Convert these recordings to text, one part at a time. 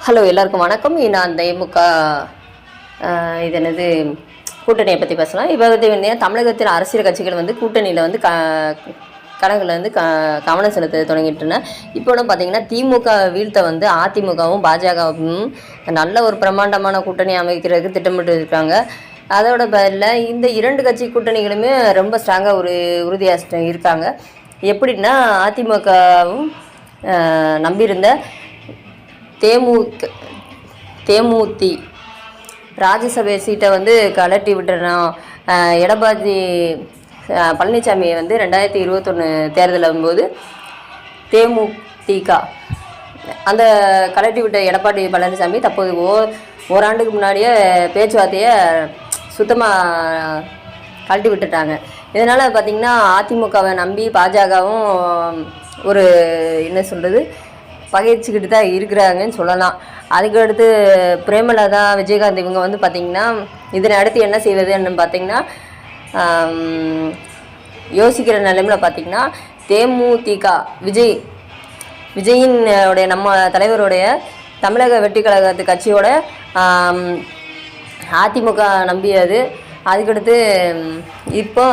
Hello எல்லாருக்கும் வணக்கம். நான் திமுக இது என்னது கூட்டணியை பற்றி பேசலாம். இப்போ வந்து தமிழகத்தில் அரசியல் கட்சிகள் வந்து கூட்டணியில் வந்து கணக்கில் வந்து கவனம் செலுத்த தொடங்கிட்டுருந்தேன். இப்போட பார்த்திங்கன்னா திமுக வீழ்த்த வந்து அதிமுகவும் பாஜகவும் நல்ல ஒரு பிரம்மாண்டமான கூட்டணி அமைக்கிறதுக்கு திட்டமிட்டு இருக்காங்க. அதோட பதில் இந்த இரண்டு கட்சி கூட்டணிகளுமே ரொம்ப ஸ்ட்ராங்காக உறுதியாக இருக்காங்க. எப்படின்னா அதிமுகவும் நம்பியிருந்த தேமுதி ராஜ்யசபை சீட்டை வந்து கலட்டி விட்டுறோம். எடப்பாடி பழனிசாமியை வந்து 2021 தேர்தல் போது தேமுதிக அந்த கலட்டி விட்ட எடப்பாடி பழனிசாமி தற்போது ஓராண்டுக்கு முன்னாடியே பேச்சுவார்த்தையை சுத்தமாக கழட்டி விட்டுட்டாங்க. இதனால் பார்த்திங்கன்னா அதிமுகவை நம்பி பாஜகவும் ஒரு என்ன சொல்கிறது பகைச்சிக்கிட்டு தான் இருக்கிறாங்கன்னு சொல்லலாம். அதுக்கடுத்து பிரேமலதா விஜயகாந்த் இவங்க வந்து பார்த்திங்கன்னா இதனை அடுத்து என்ன செய்வதுன்னு பார்த்திங்கன்னா யோசிக்கிற நிலைமையில் பார்த்திங்கன்னா தேமுதிக விஜயின் நம்ம தலைவருடைய தமிழக வெற்றி கழகத்து கட்சியோட அதிமுக நம்பியது. அதுக்கடுத்து இப்போ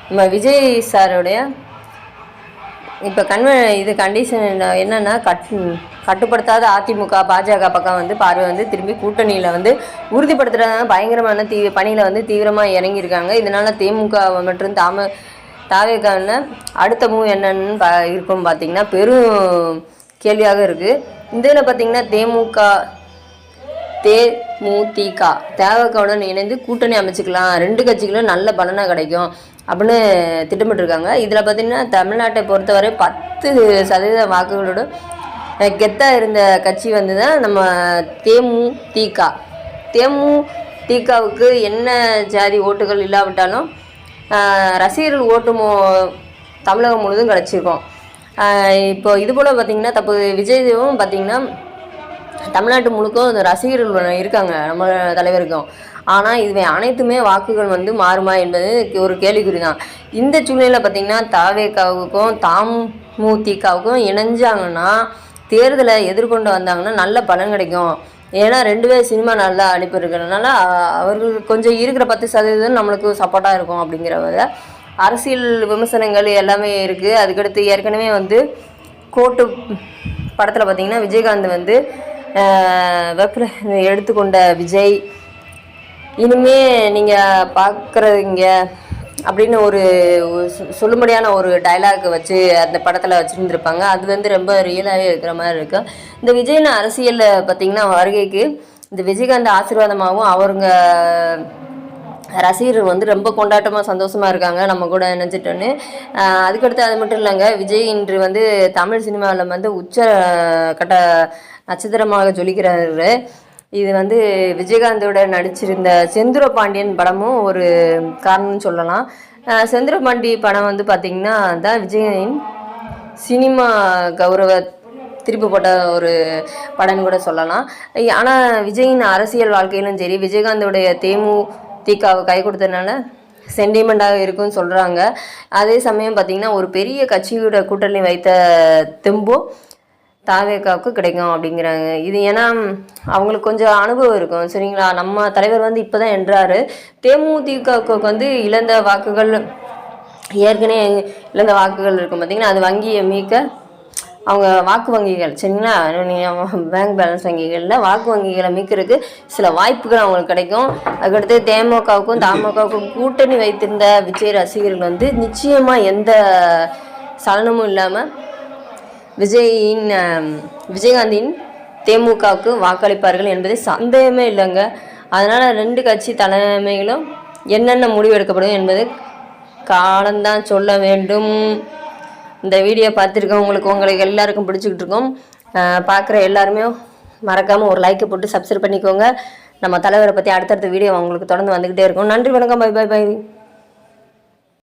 நம்ம விஜய் சாருடைய இப்போ கண்டிஷன் என்னென்னா கட்டுப்படுத்தாத அதிமுக பாஜக பக்கம் வந்து பார்வை வந்து திரும்பி கூட்டணியில் வந்து உறுதிப்படுத்துகிற பயங்கரமான பணியில் வந்து தீவிரமாக இறங்கியிருக்காங்க. இதனால் தேமுக மற்றும் தாவேக்கான அடுத்த மூவ் என்னன்னு இருக்கும் பார்த்திங்கன்னா பெரும் கேள்வியாக இருக்குது. இந்த இதில் பார்த்திங்கன்னா தேமுதிகவுடன் இணைந்து கூட்டணி அமைச்சிக்கலாம், ரெண்டு கட்சிகளும் நல்ல பலனாக கிடைக்கும் அப்படின்னு திட்டமிட்டிருக்காங்க. இதில் பார்த்திங்கன்னா தமிழ்நாட்டை பொறுத்தவரை 10% வாக்குகளோடு கெத்தாக இருந்த கட்சி வந்து தான் நம்ம தேமுதிகவுக்கு என்ன ஜாதி ஓட்டுகள் இல்லாவிட்டாலும் ரசிகர்கள் ஓட்டு தமிழகம் முழுவதும் கிடச்சிருக்கோம். இப்போ இதுபோல் பார்த்திங்கன்னா தற்போது விஜயும் பார்த்திங்கன்னா தமிழ்நாட்டு முழுக்க ரசிகர்கள் இருக்காங்க நம்ம தலைவருக்கும். ஆனால் இதுவே அனைத்துமே வாக்குகள் வந்து மாறுமா என்பது ஒரு கேள்விக்குறி தான். இந்த சூழ்நிலையில் பார்த்திங்கன்னா தாவேக்காவுக்கும் தேமுதிகவுக்கும் இணைஞ்சாங்கன்னா தேர்தலை எதிர்கொண்டு வந்தாங்கன்னா நல்ல பலன் கிடைக்கும். ஏன்னா 2 பேர் சினிமா நல்லா அனுப்பி இருக்கிறதுனால அவர்களுக்கு கொஞ்சம் இருக்கிற 10% நம்மளுக்கு சப்போர்ட்டாக இருக்கும். அப்படிங்கிறத அரசியல் விமர்சனங்கள் எல்லாமே இருக்குது. அதுக்கடுத்து ஏற்கனவே வந்து கோட்டு படத்தில் பார்த்திங்கன்னா விஜயகாந்த் வந்து எடுத்துக்கொண்ட விஜய் இனிமே நீங்கள் பார்க்குறீங்க அப்படின்னு ஒரு சொல்லும்படியான ஒரு டைலாக் வச்சு அந்த படத்தில் வச்சுருந்துருப்பாங்க. அது வந்து ரொம்ப ரியலாகவே இருக்கிற மாதிரி இருக்கு. இந்த விஜயின் அரசியலில் பார்த்திங்கன்னா வருகைக்கு இந்த விஜயகாந்த் ஆசீர்வாதமாகவும் அவருங்க ரசிகர்கள் வந்து ரொம்ப கொண்டாட்டமாக சந்தோஷமாக இருக்காங்க நம்ம கூட நினச்சிட்டோன்னு. அதுக்கடுத்து அது மட்டும் இல்லைங்க, விஜய் இன்று வந்து தமிழ் சினிமாவில் வந்து உச்ச கட்ட நட்சத்திரமாக ஜொலிக்கிறாரு. இது வந்து விஜயகாந்தோட நடிச்சிருந்த செந்தூர பாண்டியன் படமும் ஒரு காரணம்னு சொல்லலாம். செந்தூர பாண்டி படம் வந்து பார்த்திங்கன்னா தான் விஜயின் சினிமா கௌரவ திருப்பி போட்ட ஒரு படம்னு கூட சொல்லலாம். ஆனால் விஜயின் அரசியல் வாழ்க்கையிலும் சரி விஜயகாந்தோடைய தேமுதிகவை கை கொடுத்ததுனால சென்டிமெண்ட்டாக இருக்குன்னு சொல்கிறாங்க. அதே சமயம் பார்த்திங்கன்னா ஒரு பெரிய கட்சியோட கூட்டணி வைத்த தெம்பும் தாவேக்காவுக்கு கிடைக்கும் அப்படிங்கிறாங்க. இது ஏன்னா அவங்களுக்கு கொஞ்சம் அனுபவம் இருக்கும், சரிங்களா. நம்ம தலைவர் வந்து இப்போ தான் என்றார். தேமுதிகவுக்கு வந்து இழந்த வாக்குகள் ஏற்கனவே இழந்த வாக்குகள் இருக்கும் பார்த்திங்கன்னா, அது வங்கியை மீட்க அவங்க வாக்கு வங்கிகள், சரிங்களா, பேங்க் பேலன்ஸ் வங்கிகளில் வாக்கு வங்கிகளை மீட்கிறதுக்கு சில வாய்ப்புகள் அவங்களுக்கு கிடைக்கும். அதுக்கடுத்து தமுகவுக்கும் கூட்டணி வைத்திருந்த விஜய் ரசிகர்கள் வந்து நிச்சயமாக எந்த சலனமும் இல்லாமல் விஜயகாந்தின் தேமுகவுக்கு வாக்களிப்பார்கள் என்பது சந்தேகமே இல்லைங்க. அதனால் 2 கட்சி தலைமைகளும் என்னென்ன முடிவு எடுக்கப்படும் என்பது காலம்தான் சொல்ல வேண்டும். இந்த வீடியோ பார்த்துருக்கவங்களுக்கு எல்லாருக்கும் பிடிச்சிக்கிட்டு இருக்கோம். பார்க்குற எல்லாருமே மறக்காமல் ஒரு லைக்கை போட்டு சப்ஸ்கிரைப் பண்ணிக்கோங்க. நம்ம தலைவரை பற்றி அடுத்தடுத்த வீடியோ உங்களுக்கு தொடர்ந்து வந்துக்கிட்டே இருக்கும். நன்றி, வணக்கம், பை பை பை.